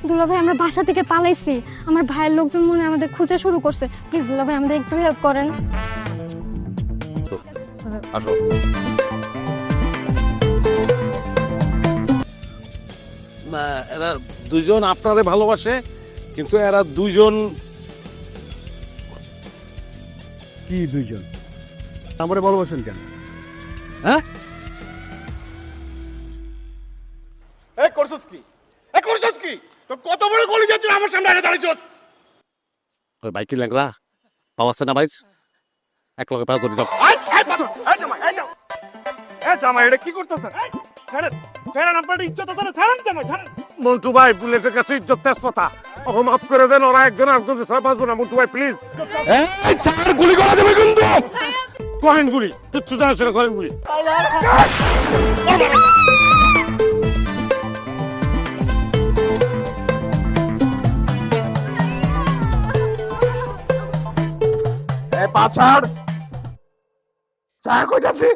দুলাভাই আমরা বাসা থেকে পালাইছি, আমার ভাইয়ের লোকজন মনে হয় আমাদের খোঁজা শুরু করছে। প্লিজ দুলাভাই আমাদের একটু হেল্প করেন। আসো। না এরা দুজন আপনারে ভালোবাসে, কিন্তু এরা দুজন কি দুইজন আমারে ভালোবাসেন কেন? হ্যাঁ এই করছস কি? এই করছস কি? তো কত বড় কলিজা তুই আমার সামনে এসে দাঁড়িয়েছস? ওই বাইক কি ল্যাংরা পাওয়া আছে না বাইক, এক লগে পাওয়া ধরে যাও। এই পাথর, এই জামাই, এই জামাই। এই জামাই এটা কি করতেছেন? ছাড়েন, ছাড়েন, আপনার ইজ্জত আছে না? ছাড়েন জামাই, ছাড়েন। মন্টু ভাই বুলেটের কাছে ইজ্জত তেজপাতা, ওকে মাফ করে দেন, ওরা একজন আরেকজনের ছাড়া বাঁচবো না। মন্টু ভাই প্লিজ। এই চার গুলি করা যাবে কিন্তু। করেন গুলি, কিচ্ছু জানা সেটা করেন গুলি। এই পা ছাড়। ছাড় কইতাছি।